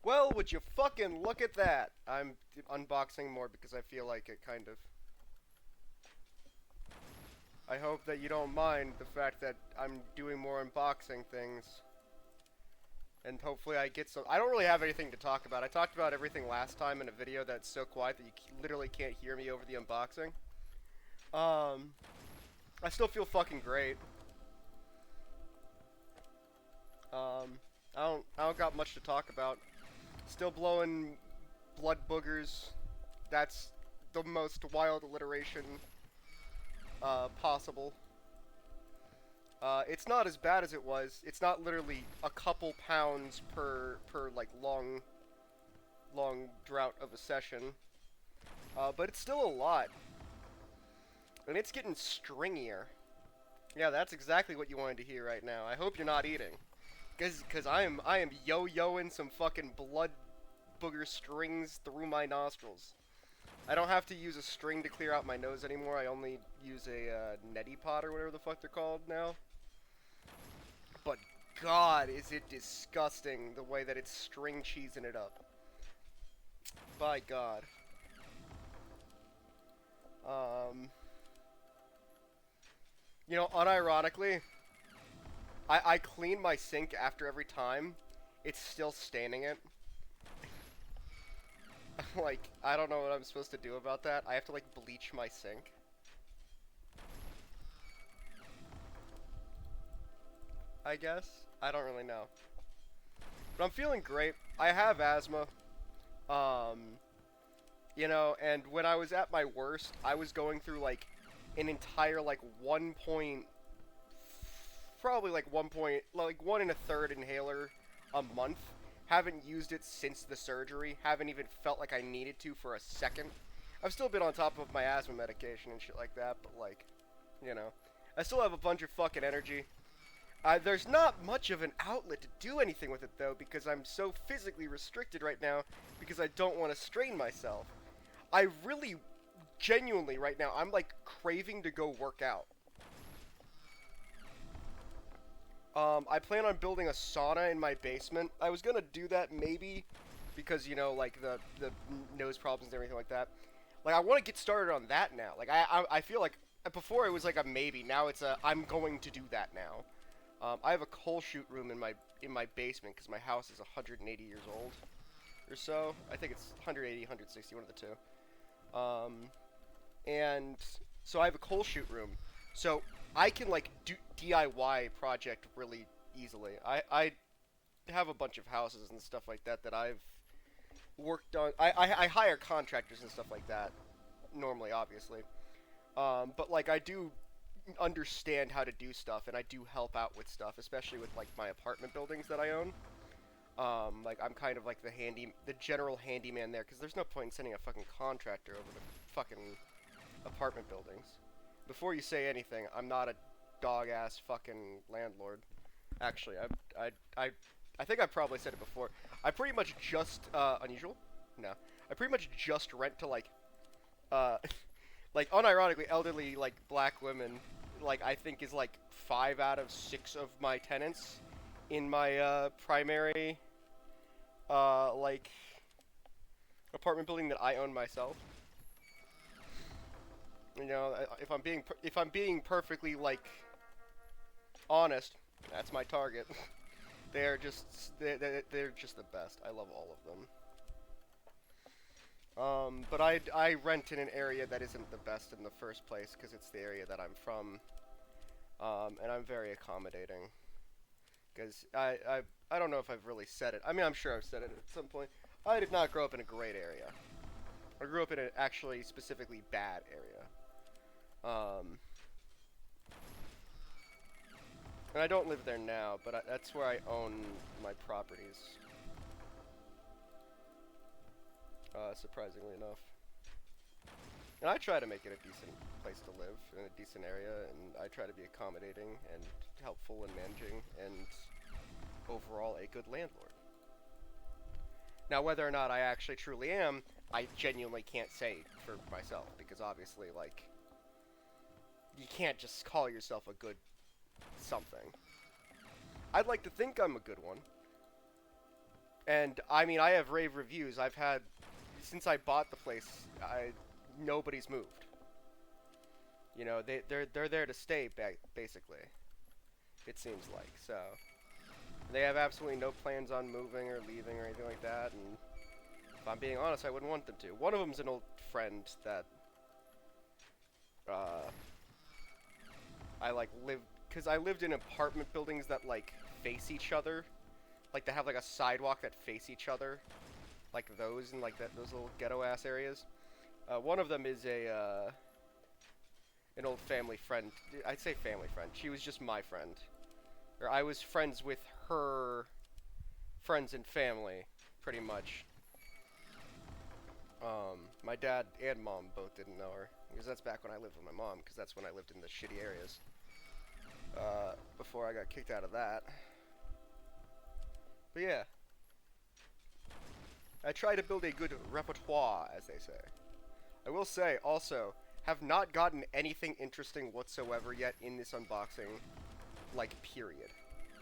Well, would you fucking look at that? I'm unboxing more because I feel like it, kind of. I hope that you don't mind the fact that I'm doing more unboxing things. And hopefully I get some... I don't really have anything to talk about. I talked about everything last time in a video that's so quiet that you literally can't hear me over the unboxing. Um, I still feel fucking great. I don't got much to talk about. Still blowing blood boogers. That's the most wild alliteration possible. It's not as bad as it was. It's not literally a couple pounds per like long drought of a session. But it's still a lot, and it's getting stringier. Yeah, that's exactly what you wanted to hear right now. I hope you're not eating, cause I am yo-yoing some fucking blood booger strings through my nostrils. I don't have to use a string to clear out my nose anymore. I only use a neti pot or whatever the fuck they're called now. But God, is it disgusting the way that it's string cheesing it up. By God. Um, unironically, I clean my sink after every time. It's still staining it. Like, I don't know what I'm supposed to do about that. I have to, like, bleach my sink. I guess? I don't really know. But I'm feeling great. I have asthma. Um, and when I was at my worst, I was going through, like, an entire, like, 1 point... Probably, like, 1 point... Like, 1 and a third inhaler a month. Haven't used it since the surgery. Haven't even felt like I needed to for a second. I've still been on top of my asthma medication and shit like that, but, like, you know. I still have a bunch of fucking energy. There's not much of an outlet to do anything with it, though, because I'm so physically restricted right now because I don't want to strain myself. I really, genuinely, right now, I'm, like, craving to go work out. I plan on building a sauna in my basement. I was gonna do that, maybe, because, like, the nose problems and everything like that. Like, I want to get started on that now. Like, I feel like, before it was, like, a maybe. Now it's a, I'm going to do that now. I have a coal chute room in my basement because my house is 180 years old or so. I think it's 180, 160, one of the two. And so I have a coal chute room, so I can like do DIY project really easily. I have a bunch of houses and stuff like that that I've worked on. I hire contractors and stuff like that normally, obviously. But like I do understand how to do stuff, and I do help out with stuff, especially with like my apartment buildings that I own. Like I'm kind of like the general handyman there, because there's no point in sending a fucking contractor over to fucking apartment buildings. Before you say anything, I'm not a dog ass fucking landlord. Actually, I think I probably said it before. I pretty much just unusual. No, I pretty much just rent to uh like unironically elderly like black women. Like I think is like 5 out of 6 of my tenants in my primary like apartment building that I own myself. If I'm being perfectly like honest, that's my target. They're just the best. I love all of them. But I rent in an area that isn't the best in the first place because it's the area that I'm from. And I'm very accommodating. Because I don't know if I've really said it. I mean, I'm sure I've said it at some point. I did not grow up in a great area. I grew up in an actually specifically bad area. Um, and I don't live there now, but that's where I own my properties. Surprisingly enough. And I try to make it a decent place to live, in a decent area, and I try to be accommodating and helpful in managing, and overall a good landlord. Now, whether or not I actually truly am, I genuinely can't say for myself, because obviously, like, you can't just call yourself a good something. I'd like to think I'm a good one. And I mean, I have rave reviews. I've had since I bought the place. Nobody's moved. You know, they're there to stay basically. It seems like so. They have absolutely no plans on moving or leaving or anything like that. And if I'm being honest, I wouldn't want them to. One of them's an old friend that uh, I like lived because I lived in apartment buildings that like face each other, like they have like a sidewalk that face each other, like those in like those little ghetto ass areas. One of them is an old family friend. I'd say family friend. She was just my friend, or I was friends with her friends and family, pretty much. My dad and mom both didn't know her because that's back when I lived with my mom. Because that's when I lived in the shitty areas. Before I got kicked out of that. But yeah, I try to build a good repertoire, as they say. I will say, also, have not gotten anything interesting whatsoever yet in this unboxing, like, period.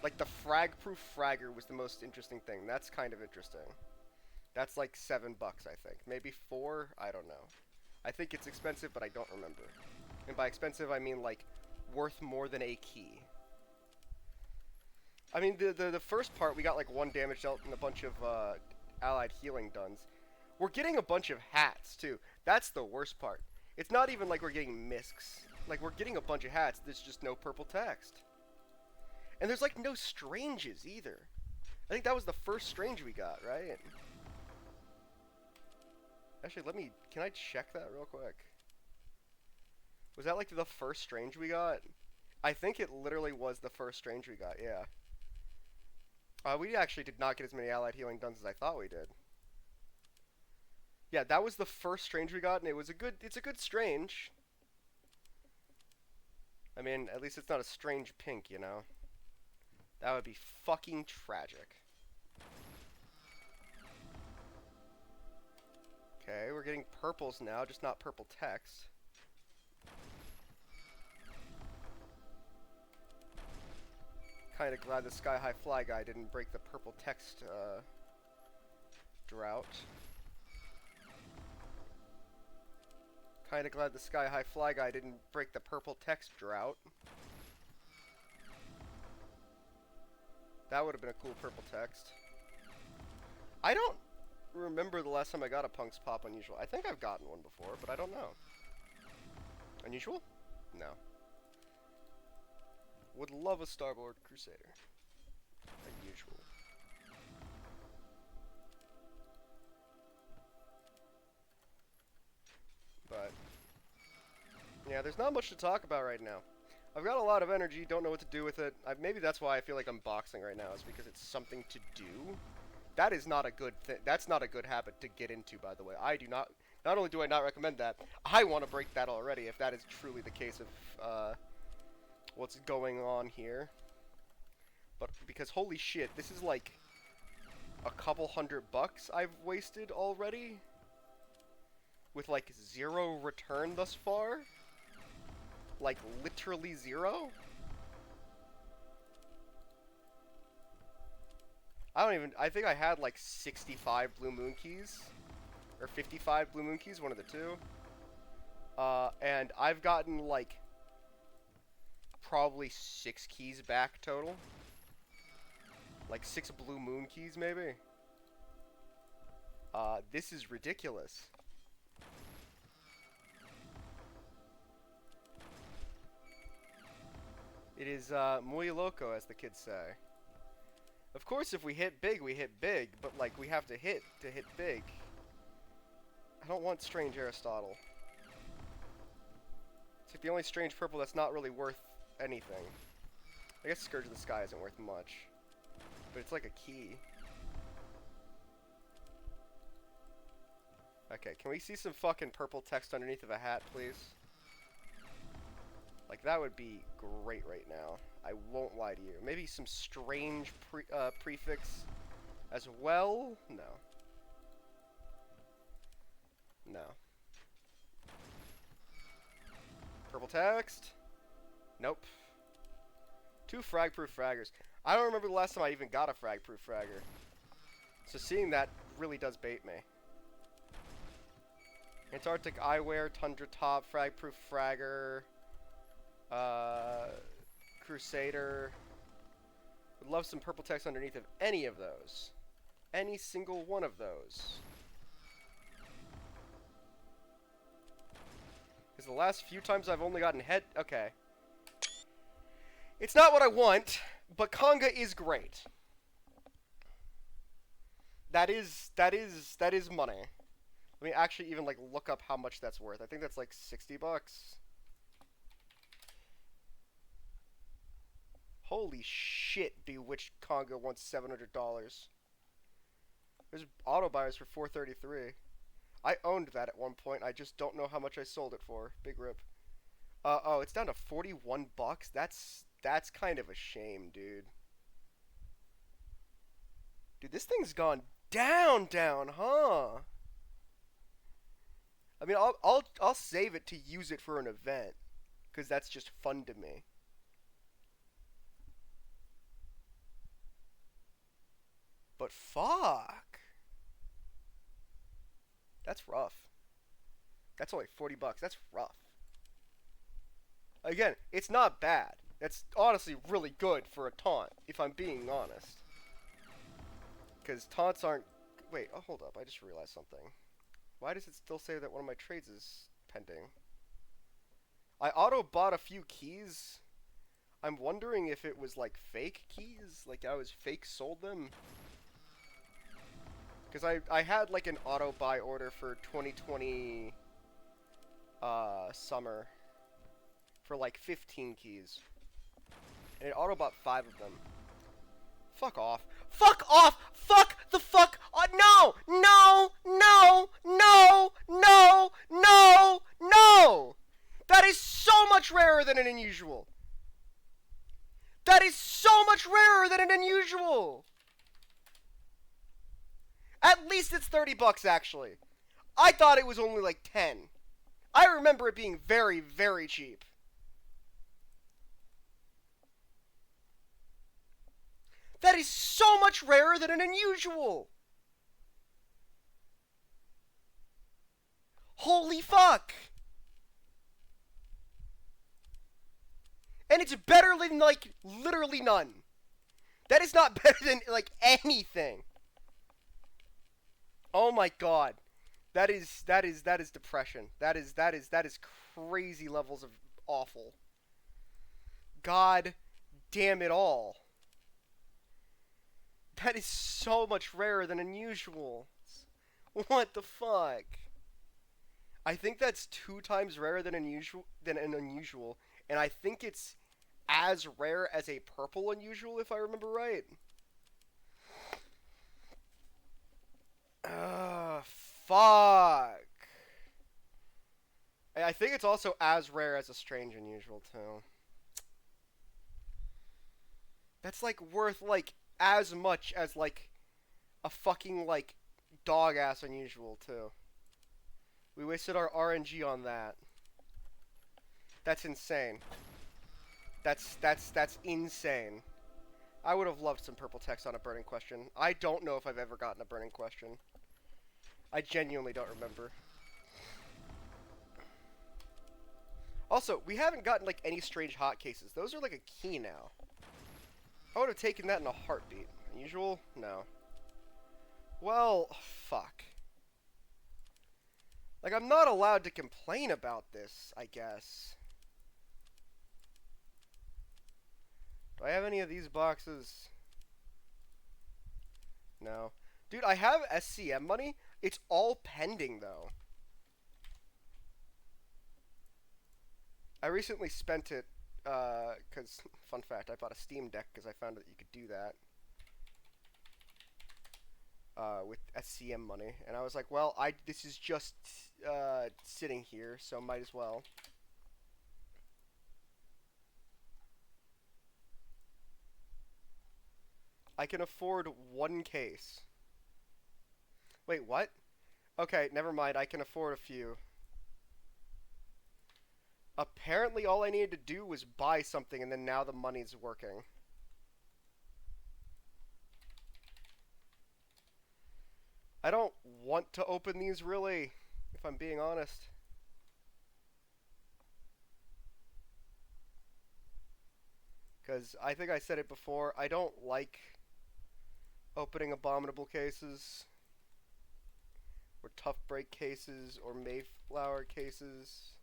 Like, the frag-proof fragger was the most interesting thing. That's kind of interesting. That's like $7, I think. Maybe 4? I don't know. I think it's expensive, but I don't remember. And by expensive, I mean, like, worth more than a key. I mean, the first part, we got, like, 1 damage dealt and a bunch of, allied healing duns. We're getting a bunch of hats, too. That's the worst part. It's not even like we're getting miscs. Like, we're getting a bunch of hats, there's just no purple text. And there's, like, no stranges, either. I think that was the first strange we got, right? Actually, can I check that real quick? Was that, like, the first strange we got? I think it literally was the first strange we got, yeah. We actually did not get as many allied healing duns as I thought we did. Yeah, that was the first strange we got, and it's a good strange. I mean, at least it's not a strange pink, you know? That would be fucking tragic. Okay, we're getting purples now, just not purple text. Kinda glad the Sky High Fly guy didn't break the purple text, drought. Kinda glad the Sky High Fly guy didn't break the purple text drought. That would have been a cool purple text. I don't remember the last time I got a Punk's Pop Unusual. I think I've gotten one before, but I don't know. Unusual? No. Would love a Starboard Crusader. Unusual. But yeah, there's not much to talk about right now. I've got a lot of energy, don't know what to do with it. Maybe that's why I feel like I'm boxing right now, is because it's something to do. That is not a good thing. That's not a good habit to get into, by the way. I do not only do I not recommend that, I want to break that already if that is truly the case of what's going on here. But because holy shit, this is like a couple $100 I've wasted already with like 0 return thus far. Like literally 0. I think I had like 65 Blue Moon keys or 55 Blue Moon keys, one of the two. And I've gotten like probably 6 keys back total. Like 6 Blue Moon keys, maybe. This is ridiculous. It is, muy loco, as the kids say. Of course, if we hit big, we hit big, but, like, we have to hit big. I don't want Strange Aristotle. It's like the only strange purple that's not really worth anything. I guess Scourge of the Sky isn't worth much. But it's like a key. Okay, can we see some fucking purple text underneath of a hat, please? Like, that would be great right now. I won't lie to you. Maybe some strange prefix as well? No. No. Purple text? Nope. 2 frag-proof fraggers. I don't remember the last time I even got a frag-proof fragger. So seeing that really does bait me. Antarctic eyewear, tundra top, frag-proof fragger, Crusader. Would love some purple text underneath of any of those. Any single one of those. Because the last few times I've only gotten head... Okay. It's not what I want, but Conga is great. That is money. Let me actually even, like, look up how much that's worth. I think that's, like, 60 bucks. Holy shit, Bewitched Conga wants $700. There's auto buyers for $433. I owned that at one point. I just don't know how much I sold it for. Big rip. Oh, it's down to 41 bucks. That's kind of a shame, dude. Dude, this thing's gone down, huh? I mean, I'll save it to use it for an event, because that's just fun to me. But fuck, that's rough. That's only 40 bucks. That's rough. Again, it's not bad. That's honestly really good for a taunt, if I'm being honest. Because taunts aren't... Wait, oh, hold up. I just realized something. Why does it still say that one of my trades is pending? I auto-bought a few keys. I'm wondering if it was, like, fake keys? Like, I was fake sold them? Because I had, like, an auto-buy order for 2020 summer for, like, 15 keys. And it auto-bought 5 of them. Fuck off. Fuck off! Fuck the fuck! No! No! No! No! No! No! No! That is so much rarer than an unusual! That is so much rarer than an unusual! At least it's 30 bucks, actually. I thought it was only like 10. I remember it being very, very cheap. That is so much rarer than an unusual! Holy fuck! And it's better than, like, literally none. That is not better than, like, anything. Oh my god. That is depression. That is crazy levels of awful. God damn it all. That is so much rarer than unusual. What the fuck? I think that's 2 times rarer than an unusual, and I think it's as rare as a purple unusual, if I remember right. Fuck. I think it's also as rare as a strange unusual, too. That's, like, worth, like, as much as, like, a fucking, like, dog-ass unusual, too. We wasted our RNG on that. That's insane. That's insane. I would have loved some purple text on a burning question. I don't know if I've ever gotten a burning question. I genuinely don't remember. Also, we haven't gotten, like, any strange hot cases. Those are, like, a key now. I would have taken that in a heartbeat. Unusual? No. Well, fuck. Like, I'm not allowed to complain about this, I guess. Do I have any of these boxes? No. Dude, I have SCM money. It's all pending, though. I recently spent it, because, fun fact, I bought a Steam Deck because I found that you could do that. With SCM money. And I was like, well, this is just, sitting here, so might as well. I can afford 1 case. Wait, what? Okay, never mind. I can afford a few. Apparently all I needed to do was buy something, and then now the money's working. I don't want to open these, really, if I'm being honest. Because I think I said it before, I don't like opening abominable cases, or tough break cases, or Mayflower cases.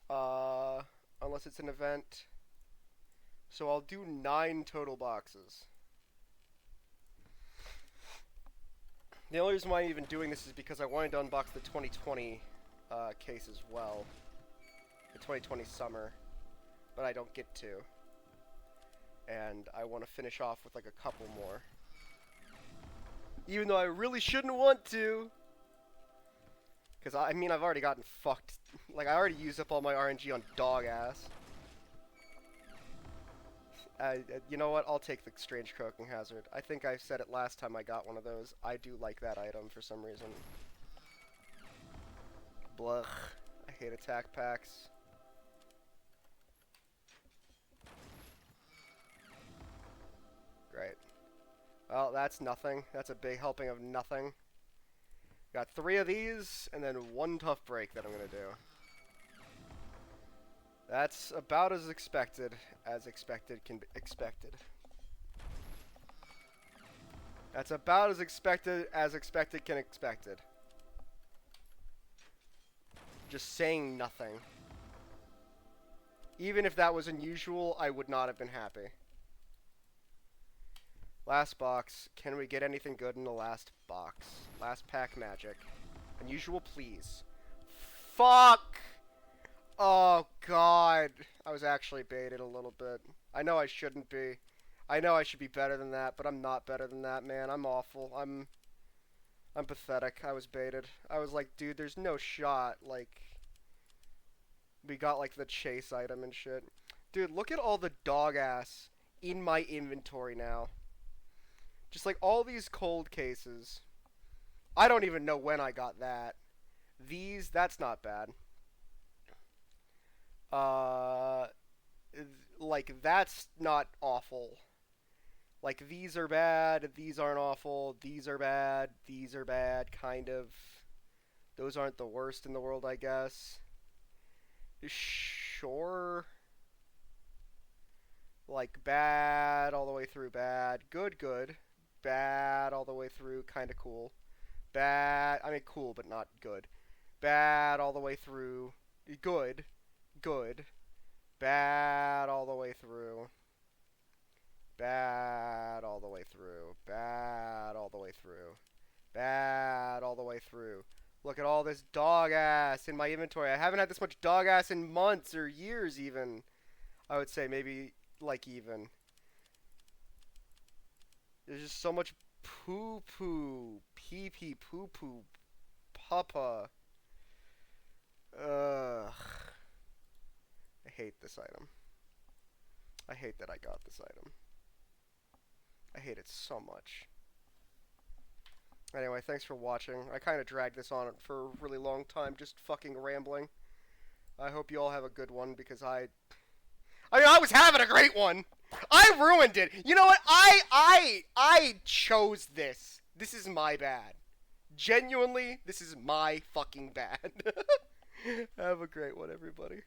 Unless it's an event. So I'll do 9 total boxes. The only reason why I'm even doing this is because I wanted to unbox the 2020 case as well. The 2020 summer. But I don't get to. And I want to finish off with like a couple more. Even though I really shouldn't want to. Because I mean, I've already gotten fucked. Like, I already used up all my RNG on dog ass. You know what? I'll take the Strange Croaking Hazard. I think I said it last time I got one of those. I do like that item for some reason. Blech. I hate attack packs. Great. Well, that's nothing. That's a big helping of nothing. Got 3 of these, and then 1 tough break that I'm going to do. That's about as expected can be expected. That's about as expected can expected. Just saying nothing. Even if that was unusual, I would not have been happy. Last box. Can we get anything good in the last box? Last pack magic. Unusual, please. Fuck! Oh, God. I was actually baited a little bit. I know I shouldn't be. I know I should be better than that, but I'm not better than that, man. I'm awful. I'm pathetic. I was baited. I was like, dude, there's no shot. Like, we got, like, the chase item and shit. Dude, look at all the dog ass in my inventory now. Just, like, all these cold cases. I don't even know when I got that. These, that's not bad. Like, that's not awful. Like, these are bad, these aren't awful, these are bad, kind of. Those aren't the worst in the world, I guess. Sure. Like, bad all the way through, bad. Good, good. Bad all the way through, kinda cool. Bad, I mean, cool, but not good. Bad all the way through, good. Good. Bad all the way through. Bad all the way through. Bad all the way through. Bad all the way through. Look at all this dog ass in my inventory. I haven't had this much dog ass in months or years even. I would say maybe like even. There's just so much poo poo. Pee pee poo poo. Papa. Ugh. I hate this item. I hate that I got this item. I hate it so much. Anyway, thanks for watching. I kind of dragged this on for a really long time, just fucking rambling. I hope you all have a good one, because I mean, I was having a great one! I ruined it! You know what? I chose this. This is my bad. Genuinely, this is my fucking bad. Have a great one, everybody.